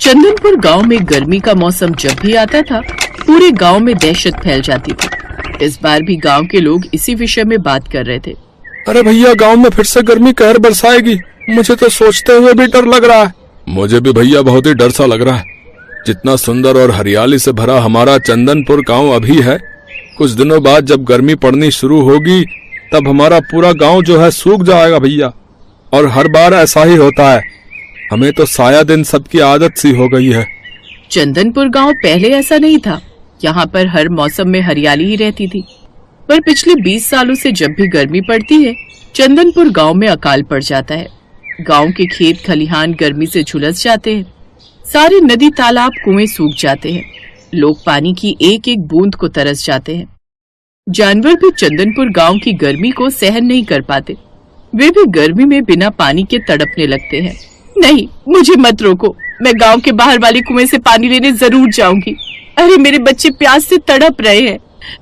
चंदनपुर गांव में गर्मी का मौसम जब भी आता था, पूरे गांव में दहशत फैल जाती थी। इस बार भी गांव के लोग इसी विषय में बात कर रहे थे। अरे भैया, गांव में फिर से गर्मी कहर बरसाएगी। मुझे तो सोचते हुए भी डर लग रहा है। मुझे भी भैया बहुत ही डर सा लग रहा है। जितना सुंदर और हरियाली से भरा हमारा चंदनपुर गांव अभी है, कुछ दिनों बाद जब गर्मी पड़नी शुरू होगी तब हमारा पूरा गांव जो है सूख जाएगा भैया। और हर बार ऐसा ही होता है। हमें तो शायद इन सबकी आदत सी हो गई है। चंदनपुर गांव पहले ऐसा नहीं था। यहाँ पर हर मौसम में हरियाली ही रहती थी। पर पिछले 20 सालों से जब भी गर्मी पड़ती है, चंदनपुर गांव में अकाल पड़ जाता है। गांव के खेत खलिहान गर्मी से झुलस जाते हैं। सारे नदी तालाब कुएं सूख जाते हैं। लोग पानी की एक एक बूंद को तरस जाते हैं। जानवर भी चंदनपुर गांव की गर्मी को सहन नहीं कर पाते। वे भी गर्मी में बिना पानी के तड़पने लगते हैं। नहीं, मुझे मत रोको। मैं गांव के बाहर वाले कुएं से पानी लेने जरूर जाऊंगी। अरे मेरे बच्चे प्यास से तड़प रहे हैं।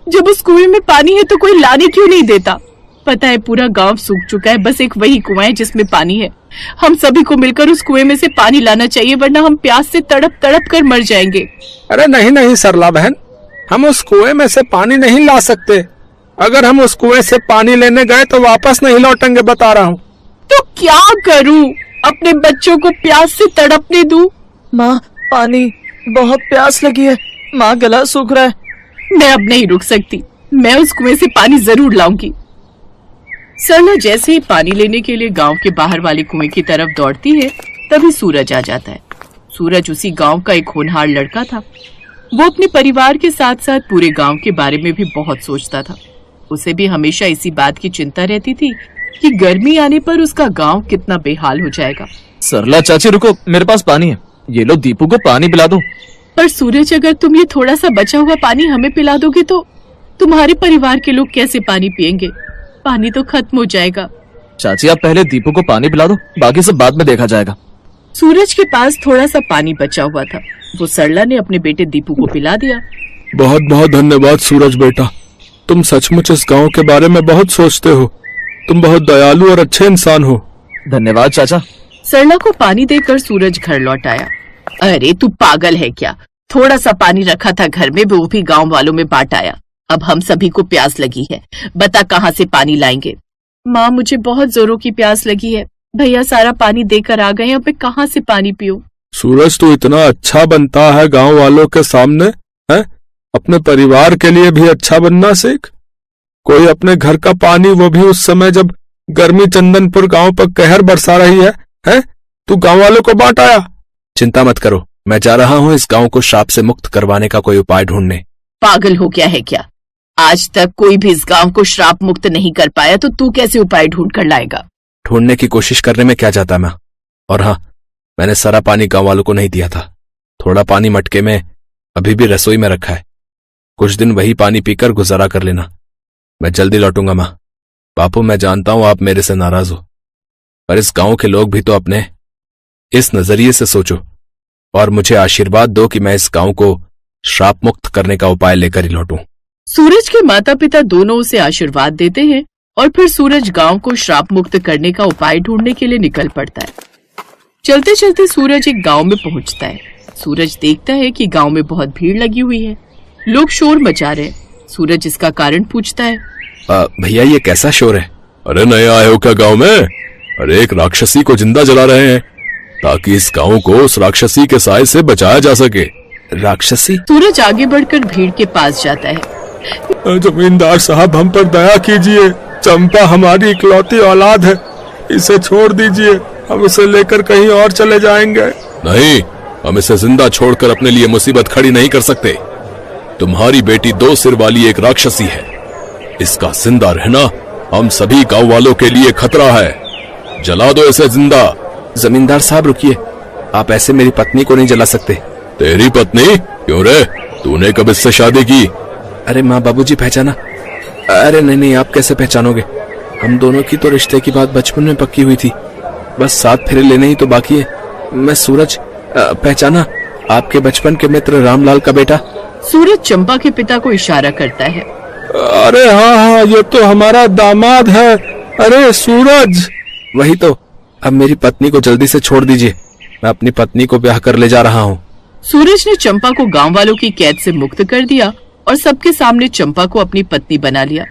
जब उस कुएं में पानी है तो कोई लाने क्यों नहीं देता? पता है पूरा गांव सूख चुका है, बस एक वही कुआं है जिसमें पानी है। हम सभी को मिलकर उस कुएं में से पानी लाना चाहिए, वरना हम प्यास से तड़प तड़प कर मर जाएंगे। अरे नहीं नहीं सरला बहन, हम उस कुएं में से पानी नहीं ला सकते। अगर हम उस कुएं से पानी लेने गए तो वापस नहीं लौटेंगे, बता रहा हूँ। तो क्या करूँ? अपने बच्चों को प्यास से तड़पने दूं? माँ, पानी, बहुत प्यास लगी है। माँ, गला सूख रहा है। मैं अब नहीं रुक सकती। मैं उस कुएं से पानी जरूर लाऊंगी। सरला जैसे ही पानी लेने के लिए गांव के बाहर वाले कुएं की तरफ दौड़ती है, तभी सूरज आ जाता है। सूरज उसी गांव का एक होनहार लड़का था। वो अपने परिवार के साथ साथ पूरे गांव के बारे में भी बहुत सोचता था। उसे भी हमेशा इसी बात की चिंता रहती थी कि गर्मी आने पर उसका गांव कितना बेहाल हो जाएगा। सरला चाची रुको, मेरे पास पानी है। ये लो, दीपू को पानी पिला दो। पर सूरज, अगर तुम ये थोड़ा सा बचा हुआ पानी हमें पिला दोगे तो तुम्हारे परिवार के लोग कैसे पानी पिएंगे? पानी तो खत्म हो जाएगा। चाची, आप पहले दीपू को पानी पिला दो, बाकी सब बाद में देखा जाएगा। सूरज के पास थोड़ा सा पानी बचा हुआ था। वो सरला ने अपने बेटे दीपू को पिला दिया। बहुत बहुत धन्यवाद सूरज बेटा, तुम सचमुच इस गांव के बारे में बहुत सोचते हो। तुम बहुत दयालु और अच्छे इंसान हो। धन्यवाद चाचा। सरला को पानी देकर सूरज घर लौट आया। अरे तू पागल है क्या? थोड़ा सा पानी रखा था घर में, वो भी गांव वालों में बांट आया। अब हम सभी को प्यास लगी है, बता कहाँ से पानी लाएंगे? माँ, मुझे बहुत जोरों की प्यास लगी है। भैया सारा पानी देकर आ गए, अब मैं कहाँ से पानी पीऊं? सूरज, तू इतना अच्छा बनता है गांव वालों के सामने, है? अपने परिवार के लिए भी अच्छा बनना सीख। कोई अपने घर का पानी, वो भी उस समय जब गर्मी चंदनपुर गांव पर कहर बरसा रही है? तू गांव वालों को बांट आया। चिंता मत करो, मैं जा रहा हूँ इस गांव को श्राप से मुक्त करवाने का कोई उपाय ढूंढने। पागल हो गया है क्या? आज तक कोई भी इस गांव को श्राप मुक्त नहीं कर पाया, तो तू कैसे उपाय ढूंढ कर लाएगा? ढूंढने की कोशिश करने में क्या जाता मैं। और हाँ, मैंने सारा पानी गांव वालों को नहीं दिया था। थोड़ा पानी मटके में अभी भी रसोई में रखा है। कुछ दिन वही पानी पीकर गुजारा कर लेना। मैं जल्दी लौटूंगा माँ। बापू, मैं जानता हूं आप मेरे से नाराज हो, पर इस गांव के लोग भी तो अपने इस नजरिए से सोचो और मुझे आशीर्वाद दो कि मैं इस गांव को श्राप मुक्त करने का उपाय लेकर ही लौटूं। सूरज के माता पिता दोनों उसे आशीर्वाद देते हैं और फिर सूरज गांव को श्राप मुक्त करने का उपाय ढूंढने के लिए निकल पड़ता है। चलते चलते सूरज एक गांव में पहुंचता है। सूरज देखता है कि गांव में बहुत भीड़ लगी हुई है। लोग शोर मचा रहे हैं। सूरज इसका कारण पूछता है। भैया, ये कैसा शोर है? अरे नए आए हो क्या गांव में? अरे एक राक्षसी को जिंदा जला रहे हैं ताकि इस गांव को उस राक्षसी के साए से बचाया जा सके। राक्षसी? सूरज आगे बढ़कर भीड़ के पास जाता है। जमींदार साहब, हम पर दया कीजिए। चंपा हमारी इकलौती औलाद है, इसे छोड़ दीजिए। हम उसे लेकर कहीं और चले जाएंगे। नहीं, हम इसे जिंदा छोड़कर अपने लिए मुसीबत खड़ी नहीं कर सकते। तुम्हारी बेटी 2 सिर वाली एक राक्षसी है। इसका जिंदा रहना हम सभी गांव वालों के लिए खतरा है। जला दो इसे जिंदा। जमींदार साहब रुकिए, आप ऐसे मेरी पत्नी को नहीं जला सकते। तेरी पत्नी? क्यों रे, तूने कब इससे शादी की? अरे माँ बाबूजी पहचाना? अरे नहीं नहीं, आप कैसे पहचानोगे? हम दोनों की तो रिश्ते की बात बचपन में पक्की हुई थी, बस 7 फेरे लेने ही तो बाकी है। मैं सूरज, पहचाना? आपके बचपन के मित्र रामलाल का बेटा। सूरज चंपा के पिता को इशारा करता है। अरे हाँ, ये तो हमारा दामाद है। अरे सूरज। वही तो। अब मेरी पत्नी को जल्दी से छोड़ दीजिए, मैं अपनी पत्नी को ब्याह कर ले जा रहा हूँ। सूरज ने चंपा को गांव वालों की कैद से मुक्त कर दिया और सबके सामने चंपा को अपनी पत्नी बना लिया।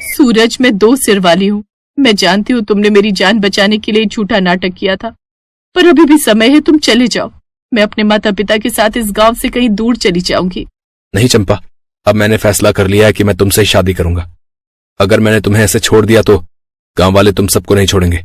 सूरज, मैं 2 सिर वाली हूँ। मैं जानती हूँ तुमने मेरी जान बचाने के लिए झूठा नाटक किया था, पर अभी भी समय है, तुम चले जाओ। मैं अपने माता पिता के साथ इस गांव से कहीं दूर चली जाऊंगी। नहीं चंपा, अब मैंने फैसला कर लिया है कि मैं तुमसे ही शादी करूंगा। अगर मैंने तुम्हें ऐसे छोड़ दिया तो गांव वाले तुम सबको नहीं छोड़ेंगे।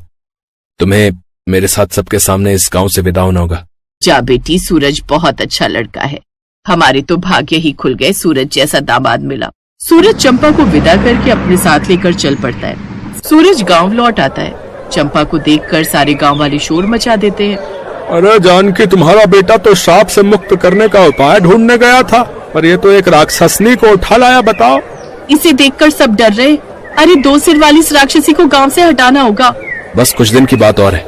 तुम्हें मेरे साथ सबके सामने इस गांव से विदा होना होगा। जा बेटी, सूरज बहुत अच्छा लड़का है। हमारे तो भाग्य ही खुल गए, सूरज जैसा दामाद मिला। सूरज चंपा को विदा करके अपने साथ लेकर चल पड़ता है। सूरज गांव लौट आता है। चंपा को देखकर सारे गांव वाले शोर मचा देते हैं। अरे जानकी, तुम्हारा बेटा तो श्राप से मुक्त करने का उपाय ढूंढने गया था, पर ये तो एक राक्षसनी को उठा लाया। बताओ। इसे देखकर सब डर रहे। अरे 2 सिर वाली इस राक्षसी को गांव से हटाना होगा। बस कुछ दिन की बात और है,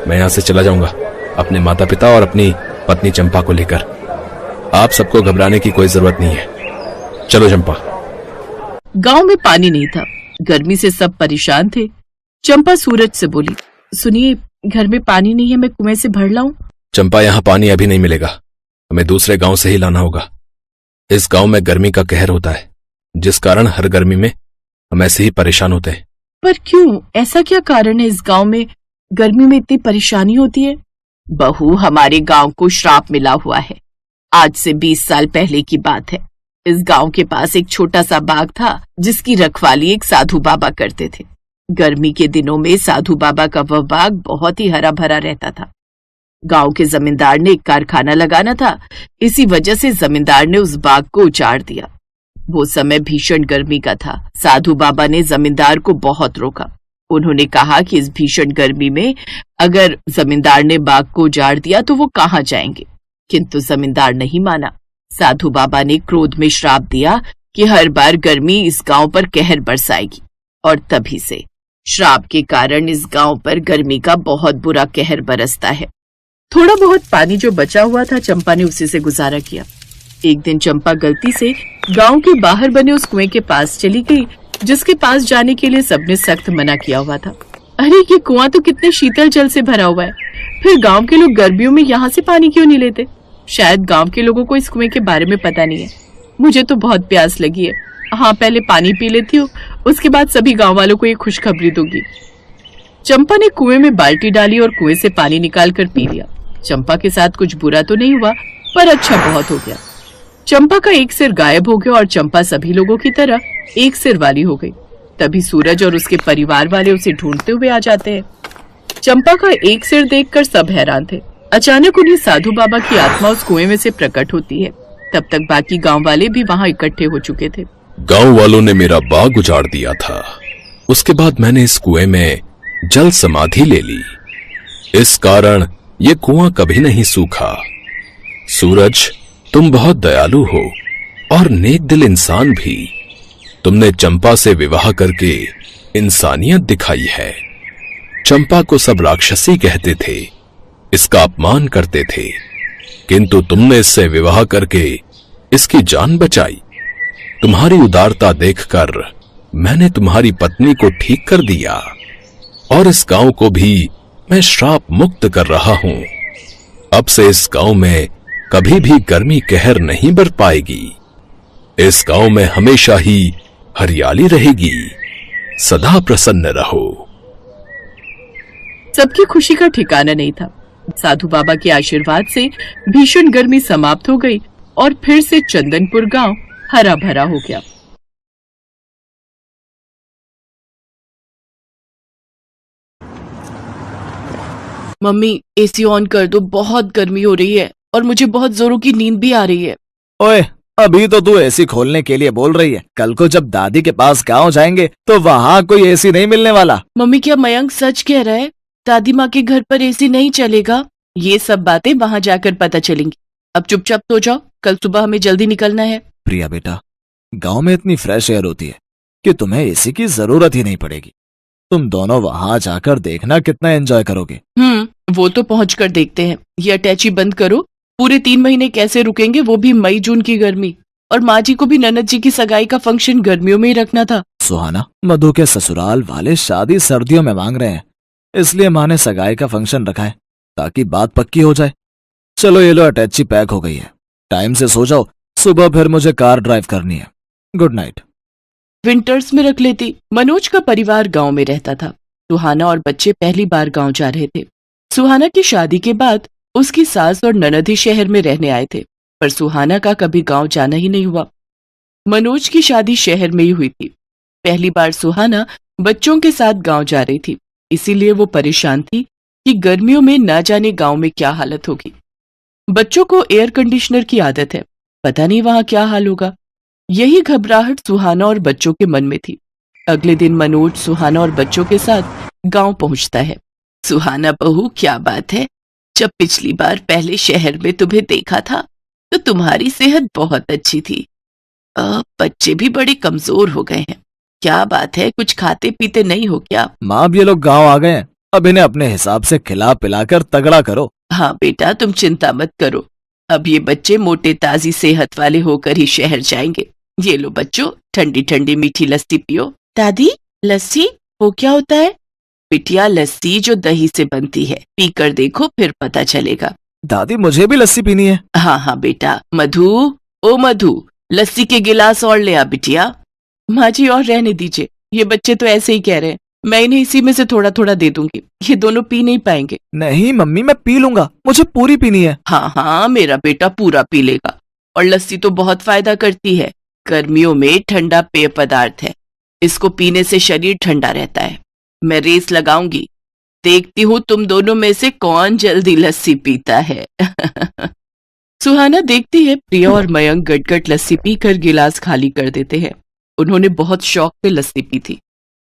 मैं यहाँ से चला जाऊंगा अपने माता पिता और अपनी पत्नी चंपा को लेकर। आप सबको घबराने की कोई जरूरत नहीं है। चलो चंपा। गांव में पानी नहीं था। गर्मी से सब परेशान थे। चंपा सूरज से बोली, सुनिए, घर में पानी नहीं है, मैं कुएं से भर लाऊं? चंपा, यहाँ पानी अभी नहीं मिलेगा, हमें दूसरे गांव से ही लाना होगा। इस गांव में गर्मी का कहर होता है, जिस कारण हर गर्मी में हम ऐसे ही परेशान होते हैं। पर क्यों? ऐसा क्या कारण है इस गांव में गर्मी में इतनी परेशानी होती है? बहू, हमारे गांव को श्राप मिला हुआ है। आज से 20 साल पहले की बात है। इस गांव के पास एक छोटा सा बाग था, जिसकी रखवाली एक साधु बाबा करते थे। गर्मी के दिनों में साधु बाबा का वह बाग बहुत ही हरा भरा रहता था। गांव के जमींदार ने एक कारखाना लगाना था, इसी वजह से जमींदार ने उस बाग को उजाड़ दिया। वो समय भीषण गर्मी का था। साधु बाबा ने जमींदार को बहुत रोका। उन्होंने कहा कि इस भीषण गर्मी में अगर जमींदार ने बाग को उजाड़ दिया तो वो कहाँ जाएंगे, किंतु जमींदार नहीं माना। साधु बाबा ने क्रोध में श्राप दिया कि हर बार गर्मी इस गांव पर कहर बरसाएगी, और तभी से श्राप के कारण इस गांव पर गर्मी का बहुत बुरा कहर बरसता है। थोड़ा बहुत पानी जो बचा हुआ था, चंपा ने उसी से गुजारा किया। एक दिन चंपा गलती से गांव के बाहर बने उस कुएं के पास चली गई, जिसके पास जाने के लिए सबने सख्त मना किया हुआ था। अरे ये कुआं तो कितने शीतल जल से भरा हुआ है, फिर गांव के लोग गर्मियों में यहाँ से पानी क्यों नहीं लेते? शायद गांव के लोगों को इस कुएं के बारे में पता नहीं है। मुझे तो बहुत प्यास लगी है। हाँ, पहले पानी पी लेती हूँ, उसके बाद सभी गांव वालों को ये खुशखबरी दूंगी। चंपा ने कुएं में बाल्टी डाली और कुएं से पानी निकाल कर पी लिया। चंपा के साथ कुछ बुरा तो नहीं हुआ, पर अच्छा बहुत हो गया। चंपा का एक सिर गायब हो गया और चंपा सभी लोगों की तरह एक सिर वाली हो गई। तभी सूरज और उसके परिवार वाले उसे ढूंढते हुए आ जाते हैं। चंपा का एक सिर देखकर सब हैरान थे। अचानक उन्हें साधु बाबा की आत्मा उस कुएं में से प्रकट होती है। तब तक बाकी गांव वाले भी वहां इकट्ठे हो चुके थे। गांव वालों ने मेरा बाग उजाड़ दिया था, उसके बाद मैंने इस कुएं में जल समाधि ले ली। इस कारण ये कुआं कभी नहीं सूखा। सूरज, तुम बहुत दयालु हो और नेक दिल इंसान भी। तुमने चंपा से विवाह करके इंसानियत दिखाई है। चंपा को सब राक्षसी कहते थे, इसका अपमान करते थे, किंतु तुमने इससे विवाह करके इसकी जान बचाई। तुम्हारी उदारता देखकर मैंने तुम्हारी पत्नी को ठीक कर दिया और इस गांव को भी मैं श्राप मुक्त कर रहा हूं। अब से इस गांव में कभी भी गर्मी कहर नहीं बर पाएगी। इस गांव में हमेशा ही हरियाली रहेगी। सदा प्रसन्न रहो। सबकी खुशी का ठिकाना नहीं था। साधु बाबा के आशीर्वाद से भीषण गर्मी समाप्त हो गई और फिर से चंदनपुर गांव हरा भरा हो गया। मम्मी, एसी ऑन कर दो, बहुत गर्मी हो रही है और मुझे बहुत जोरों की नींद भी आ रही है। ओए, अभी तो तू एसी खोलने के लिए बोल रही है, कल को जब दादी के पास गांव जाएंगे तो वहाँ कोई एसी नहीं मिलने वाला। मम्मी, क्या मयंक सच कह रहा है? दादी माँ के घर पर एसी नहीं चलेगा? ये सब बातें वहाँ जाकर पता चलेंगी। अब चुपचाप सो जाओ, कल सुबह हमें जल्दी निकलना है। प्रिया बेटा, गांव में इतनी फ्रेश एयर होती है कि तुम्हें एसी की जरूरत ही नहीं पड़ेगी। तुम दोनों वहां जाकर देखना कितना एंजॉय करोगे। वो तो पहुंचकर देखते हैं। ये अटैची बंद करो। पूरे 3 महीने कैसे रुकेंगे, वो भी मई जून की गर्मी। और माँ जी को भी ननद जी की सगाई का फंक्शन गर्मियों में ही रखना था। सुहाना, मधु के ससुराल वाले शादी सर्दियों में मांग रहे हैं, इसलिए माँ ने सगाई का फंक्शन रखा है ताकि बात पक्की हो जाए। चलो ये लो, अटैची पैक हो गई है। टाइम से सो जाओ, सुबह फिर मुझे कार ड्राइव करनी है। Good night. विंटर्स में रख लेती। मनोज का परिवार गांव में रहता था। सुहाना और बच्चे पहली बार गांव जा रहे थे। सुहाना की शादी के बाद उसकी सास और ननद ही शहर में रहने आए थे, पर सुहाना का कभी गांव जाना ही नहीं हुआ। मनोज की शादी शहर में ही हुई थी। पहली बार सुहाना बच्चों के साथ गांव जा रही थी, इसीलिए वो परेशान थी कि गर्मियों में ना जाने गांव में क्या हालत होगी। बच्चों को एयर कंडीशनर की आदत है, पता नहीं वहां क्या हाल होगा। यही घबराहट सुहाना और बच्चों के मन में थी। अगले दिन मनोज सुहाना और बच्चों के साथ गांव पहुंचता है। सुहाना बहू, क्या बात है, जब पिछली बार पहले शहर में तुम्हें देखा था तो तुम्हारी सेहत बहुत अच्छी थी। बच्चे भी बड़े कमजोर हो गए हैं। क्या बात है, कुछ खाते पीते नहीं हो क्या? माँ, अब ये लोग गांव आ गए हैं, अब इन्हें अपने हिसाब से खिला पिलाकर तगड़ा करो। हाँ बेटा, तुम चिंता मत करो। अब ये बच्चे मोटे ताजी सेहत वाले होकर ही शहर जाएंगे। ये लो बच्चों, ठंडी ठंडी मीठी लस्सी पियो। दादी, लस्सी वो क्या होता है? बिटिया, लस्सी जो दही से बनती है, पीकर देखो फिर पता चलेगा। दादी, मुझे भी लस्सी पीनी है। हाँ हाँ बेटा। मधु, ओ मधु, लस्सी के गिलास और ले आ बिटिया। माँ जी, और रहने दीजिए, ये बच्चे तो ऐसे ही कह रहे हैं, मैं इन्हें इसी में से थोड़ा थोड़ा दे दूंगी। ये दोनों पी नहीं पाएंगे। नहीं मम्मी, मैं पी लूंगा, मुझे पूरी पीनी है। हाँ हाँ, मेरा बेटा पूरा पी लेगा। और लस्सी तो बहुत फायदा करती है। गर्मियों में ठंडा पेय पदार्थ है, इसको पीने से शरीर ठंडा रहता है। मैं रेस लगाऊंगी, देखती हूँ तुम दोनों में से कौन जल्दी लस्सी पीता है। सुहाना देखती है प्रिया और मयंक गटगट लस्सी पीकर गिलास खाली कर देते हैं। उन्होंने बहुत शौक से लस्सी पी थी।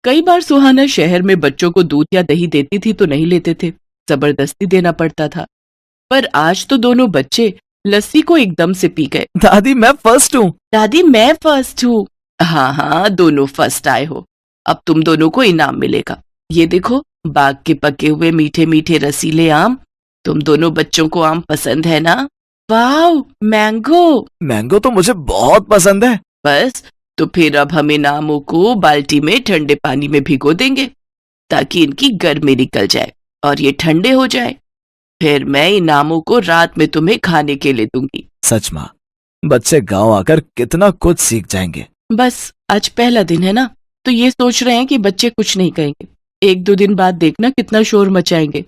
कई बार सुहाना शहर में बच्चों को दूध या दही देती थी तो नहीं लेते थे, जबरदस्ती देना पड़ता था। पर आज तो दोनों बच्चे लस्सी को एकदम से पी गए। दादी, मैं फर्स्ट हूँ। दादी, मैं फर्स्ट हूँ। हाँ हाँ, दोनों फर्स्ट आए हो। अब तुम दोनों को इनाम मिलेगा। ये देखो, बाग के पके हुए मीठे मीठे रसीले आम। तुम दोनों बच्चों को आम पसंद है ना? वाह, मैंगो। मैंगो तो मुझे बहुत पसंद है। बस, तो फिर अब हम इन आमों को बाल्टी में ठंडे पानी में भिगो देंगे ताकि इनकी गर्मी निकल जाए और ये ठंडे हो जाए। फिर मैं इन आमों को रात में तुम्हें खाने के लिए दूंगी। सच माँ, बच्चे गांव आकर कितना कुछ सीख जाएंगे। बस, आज पहला दिन है ना, तो ये सोच रहे हैं कि बच्चे कुछ नहीं कहेंगे। 1-2 दिन बाद देखना कितना शोर मचाएंगे।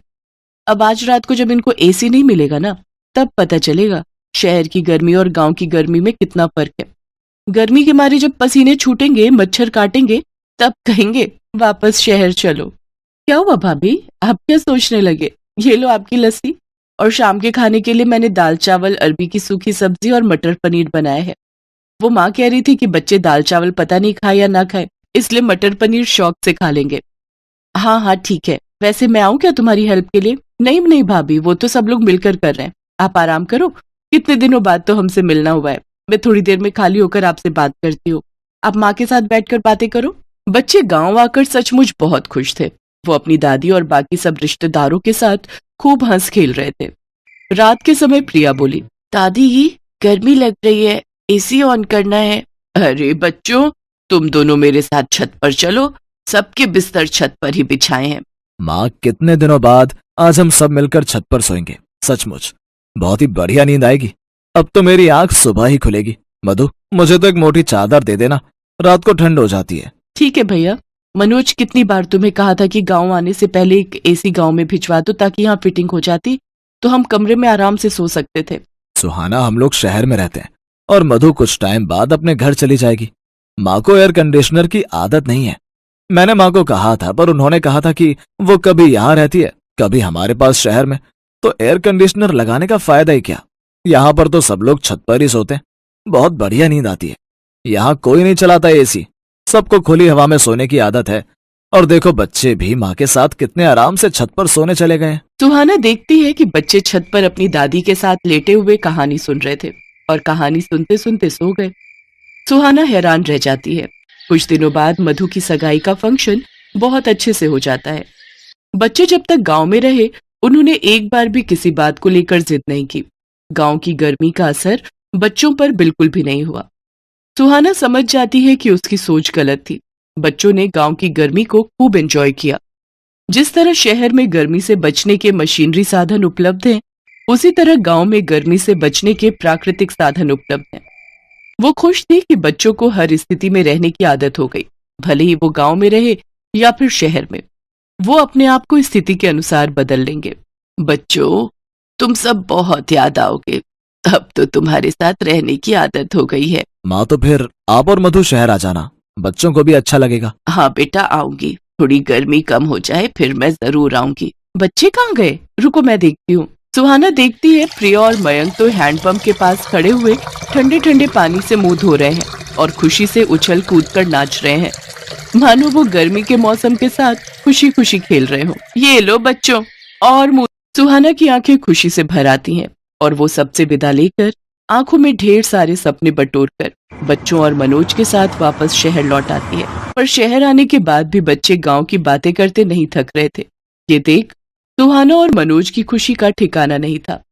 अब आज रात को जब इनको एसी नहीं मिलेगा ना, तब पता चलेगा शहर की गर्मी और गांव की गर्मी में कितना फर्क है। गर्मी के मारे जब पसीने छूटेंगे, मच्छर काटेंगे, तब कहेंगे वापस शहर चलो। क्या हुआ भाभी, आप क्या सोचने लगे? ये लो आपकी लस्सी। और शाम के खाने के लिए मैंने दाल चावल, अरबी की सूखी सब्जी और मटर पनीर बनाया है। वो माँ कह रही थी कि बच्चे दाल चावल पता नहीं खाए या ना खाए, इसलिए मटर पनीर शौक से खा लेंगे। हाँ हाँ ठीक है, वैसे मैं आऊँ क्या तुम्हारी हेल्प के लिए? नहीं नहीं भाभी, वो तो सब लोग मिलकर कर रहे हैं, आप आराम करो। कितने दिनों बाद तो हमसे मिलना हुआ है। मैं थोड़ी देर में खाली होकर आपसे बात करती हूँ, आप माँ के साथ बैठकर बातें करो। बच्चे गांव आकर सचमुच बहुत खुश थे। वो अपनी दादी और बाकी सब रिश्तेदारों के साथ खूब हंस खेल रहे थे। रात के समय प्रिया बोली, दादी गर्मी लग रही है, एसी ऑन करना है। अरे बच्चों, तुम दोनों मेरे साथ छत पर चलो, सबके बिस्तर छत पर ही बिछाए हैं। माँ, कितने दिनों बाद आज हम सब मिलकर छत पर सोएंगे। सचमुच बहुत ही बढ़िया नींद आएगी। अब तो मेरी आंख सुबह ही खुलेगी। मधु, मुझे तो एक मोटी चादर दे देना, रात को ठंड हो जाती है। ठीक है भैया। मनोज, कितनी बार तुम्हें कहा था कि गांव आने से पहले एक एसी गांव में भिजवा दो ताकि यहाँ फिटिंग हो जाती तो हम कमरे में आराम से सो सकते थे। सुहाना, हम लोग शहर में रहते हैं और मधु कुछ टाइम बाद अपने घर चली जाएगी। माँ को एयर कंडीशनर की आदत नहीं है। मैंने माँ को कहा था, पर उन्होंने कहा था कि वो कभी यहाँ रहती है, कभी हमारे पास शहर में, तो एयर कंडीशनर लगाने का फायदा ही क्या। यहाँ पर तो सब लोग छत पर ही सोते हैं, बहुत बढ़िया नींद आती है। यहाँ कोई नहीं चलाता एसी, सबको खुली हवा में सोने की आदत है। और देखो, बच्चे भी माँ के साथ कितने आराम से छत पर सोने चले गए। सुहाना देखती है कि बच्चे छत पर अपनी दादी के साथ लेटे हुए कहानी सुन रहे थे और कहानी सुनते सुनते सो गए। सुहाना हैरान रह जाती है। कुछ दिनों बाद मधु की सगाई का फंक्शन बहुत अच्छे से हो जाता है। बच्चे जब तक गांव में रहे, उन्होंने एक बार भी किसी बात को लेकर जिद नहीं की। गांव की गर्मी का असर बच्चों पर बिल्कुल भी नहीं हुआ। सुहाना समझ जाती है कि उसकी सोच गलत थी। बच्चों ने गांव की गर्मी को खूब एंजॉय किया। जिस तरह शहर में गर्मी से बचने के मशीनरी साधन उपलब्ध हैं, उसी तरह गांव में गर्मी से बचने के प्राकृतिक साधन उपलब्ध हैं। वो खुश थी कि बच्चों को हर स्थिति में रहने की आदत हो गई, भले ही वो गांव में रहे या फिर शहर में। वो अपने आप को स्थिति के अनुसार बदल लेंगे। बच्चों, तुम सब बहुत याद आओगे। अब तो तुम्हारे साथ रहने की आदत हो गई है। माँ, तो फिर आप और मधु शहर आ जाना, बच्चों को भी अच्छा लगेगा। हाँ बेटा, आऊंगी। थोड़ी गर्मी कम हो जाए फिर मैं जरूर आऊंगी। बच्चे कहाँ गए? रुको मैं देखती हूँ। सुहाना देखती है प्रिया और मयंक तो हैंडपंप के पास खड़े हुए ठंडे ठंडे पानी से मुंह धो रहे हैं और खुशी से उछल कूद कर नाच रहे हैं, मानो वो गर्मी के मौसम के साथ खुशी खुशी खेल रहे हो। ये लो बच्चों, और मुंह। सुहाना की आंखें खुशी से भर आती हैं और वो सबसे विदा लेकर आंखों में ढेर सारे सपने बटोरकर बच्चों और मनोज के साथ वापस शहर लौट आती है। पर शहर आने के बाद भी बच्चे गांव की बातें करते नहीं थक रहे थे। ये देख सुहाना और मनोज की खुशी का ठिकाना नहीं था।